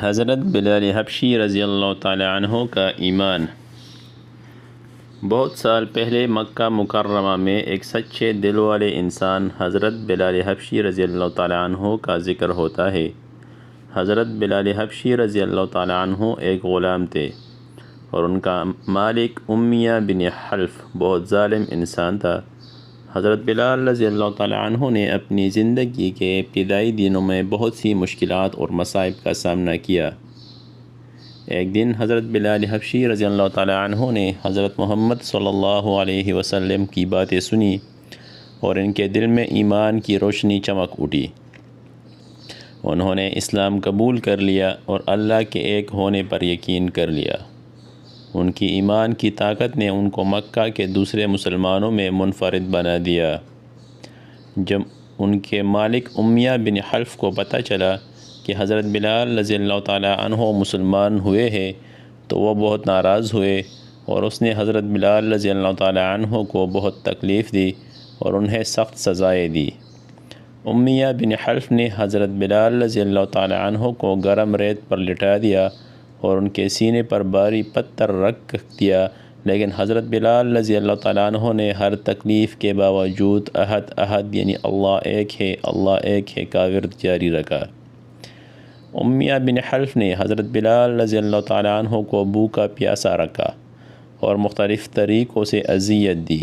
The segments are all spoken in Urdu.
حضرت بلال حبشی رضی اللہ تعالی عنہ کا ایمان۔ بہت سال پہلے مکہ مکرمہ میں ایک سچے دل والے انسان حضرت بلال حبشی رضی اللہ تعالی عنہ کا ذکر ہوتا ہے۔ حضرت بلال حبشی رضی اللہ تعالی عنہ ایک غلام تھے اور ان کا مالک امیہ بن حلف بہت ظالم انسان تھا۔ حضرت بلال رضی اللہ تعالی عنہ نے اپنی زندگی کے ابتدائی دنوں میں بہت سی مشکلات اور مصائب کا سامنا کیا۔ ایک دن حضرت بلال حبشی رضی اللہ تعالی عنہ نے حضرت محمد صلی اللہ علیہ وسلم کی باتیں سنی اور ان کے دل میں ایمان کی روشنی چمک اٹھی۔ انہوں نے اسلام قبول کر لیا اور اللہ کے ایک ہونے پر یقین کر لیا۔ ان کی ایمان کی طاقت نے ان کو مکہ کے دوسرے مسلمانوں میں منفرد بنا دیا۔ جب ان کے مالک امیہ بن حلف کو پتہ چلا کہ حضرت بلال رضی اللہ تعالی عنہ مسلمان ہوئے ہیں تو وہ بہت ناراض ہوئے اور اس نے حضرت بلال رضی اللہ تعالی عنہ کو بہت تکلیف دی اور انہیں سخت سزائیں دی۔ امیہ بن حلف نے حضرت بلال رضی اللہ تعالی عنہ کو گرم ریت پر لٹا دیا اور ان کے سینے پر بھاری پتھر رکھ دیا، لیکن حضرت بلال رضی اللہ تعالیٰ عنہ نے ہر تکلیف کے باوجود احد احد یعنی اللہ ایک ہے کا ورد جاری رکھا۔ امیہ بن حلف نے حضرت بلال رضی اللہ تعالیٰ عنہ کو بھوکا پیاسا رکھا اور مختلف طریقوں سے اذیت دی،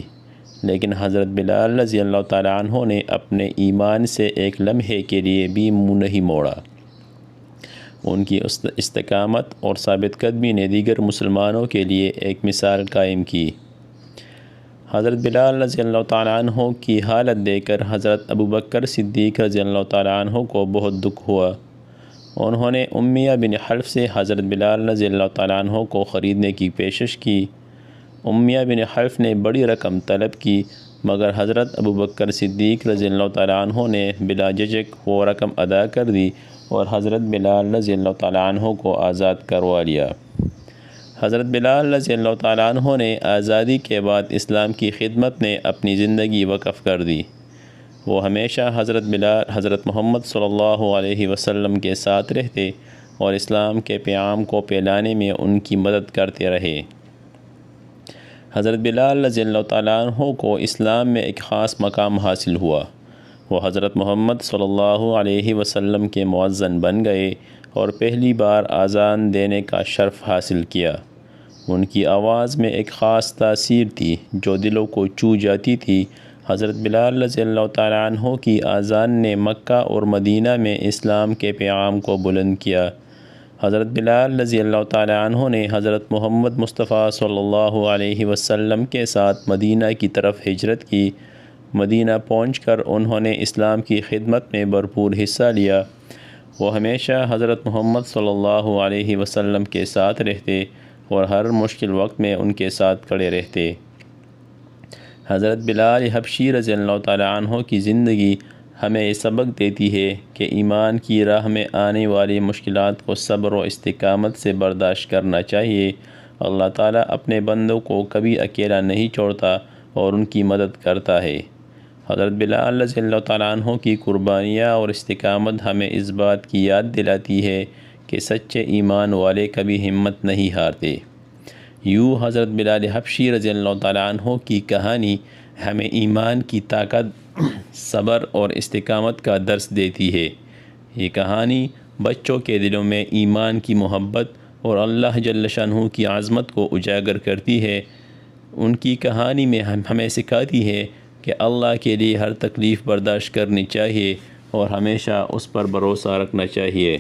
لیکن حضرت بلال رضی اللہ تعالیٰ عنہ نے اپنے ایمان سے ایک لمحے کے لیے بھی منہ نہیں موڑا۔ ان کی استقامت اور ثابت قدمی نے دیگر مسلمانوں کے لیے ایک مثال قائم کی۔ حضرت بلال رضی اللہ تعالیٰ عنہ کی حالت دیکھ کر حضرت ابوبکر صدیق رضی اللہ تعالیٰ عنہ کو بہت دکھ ہوا۔ انہوں نے امیہ بن حلف سے حضرت بلال رضی اللہ تعالیٰ عنہ کو خریدنے کی پیشش کی۔ امیہ بن حلف نے بڑی رقم طلب کی مگر حضرت ابوبکر صدیق رضی اللہ تعالیٰ عنہ نے بلا جھجک وہ رقم ادا کر دی اور حضرت بلال رضی اللہ تعالیٰ عنہ کو آزاد کروا لیا۔ حضرت بلال رضی اللہ تعالیٰ عنہ نے آزادی کے بعد اسلام کی خدمت میں اپنی زندگی وقف کر دی۔ وہ ہمیشہ حضرت محمد صلی اللہ علیہ وسلم کے ساتھ رہتے اور اسلام کے پیغام کو پھیلانے میں ان کی مدد کرتے رہے۔ حضرت بلال رضی اللہ تعالیٰ عنہ کو اسلام میں ایک خاص مقام حاصل ہوا۔ وہ حضرت محمد صلی اللہ علیہ وسلم کے مؤذن بن گئے اور پہلی بار اذان دینے کا شرف حاصل کیا۔ ان کی آواز میں ایک خاص تاثیر تھی جو دلوں کو چھو جاتی تھی۔ حضرت بلال رضی اللہ تعالیٰ عنہ کی اذان نے مکہ اور مدینہ میں اسلام کے پیغام کو بلند کیا۔ حضرت بلال رضی اللہ تعالیٰ عنہ نے حضرت محمد مصطفیٰ صلی اللہ علیہ وسلم کے ساتھ مدینہ کی طرف ہجرت کی۔ مدینہ پہنچ کر انہوں نے اسلام کی خدمت میں بھرپور حصہ لیا۔ وہ ہمیشہ حضرت محمد صلی اللہ علیہ وسلم کے ساتھ رہتے اور ہر مشکل وقت میں ان کے ساتھ کھڑے رہتے۔ حضرت بلال حبشی رضی اللہ تعالیٰ عنہ کی زندگی ہمیں یہ سبق دیتی ہے کہ ایمان کی راہ میں آنے والی مشکلات کو صبر و استقامت سے برداشت کرنا چاہیے۔ اللہ تعالیٰ اپنے بندوں کو کبھی اکیلا نہیں چھوڑتا اور ان کی مدد کرتا ہے۔ حضرت بلال رضی اللہ تعالیٰ عنہ کی قربانیاں اور استقامت ہمیں اس بات کی یاد دلاتی ہے کہ سچے ایمان والے کبھی ہمت نہیں ہارتے۔ یوں حضرت بلال حبشی رضی اللہ تعالیٰ عنہ کی کہانی ہمیں ایمان کی طاقت، صبر اور استقامت کا درس دیتی ہے۔ یہ کہانی بچوں کے دلوں میں ایمان کی محبت اور اللہ جل شانہ کی عظمت کو اجاگر کرتی ہے۔ ان کی کہانی میں ہمیں سکھاتی ہے کہ اللہ کے لیے ہر تکلیف برداشت کرنی چاہیے اور ہمیشہ اس پر بھروسہ رکھنا چاہیے۔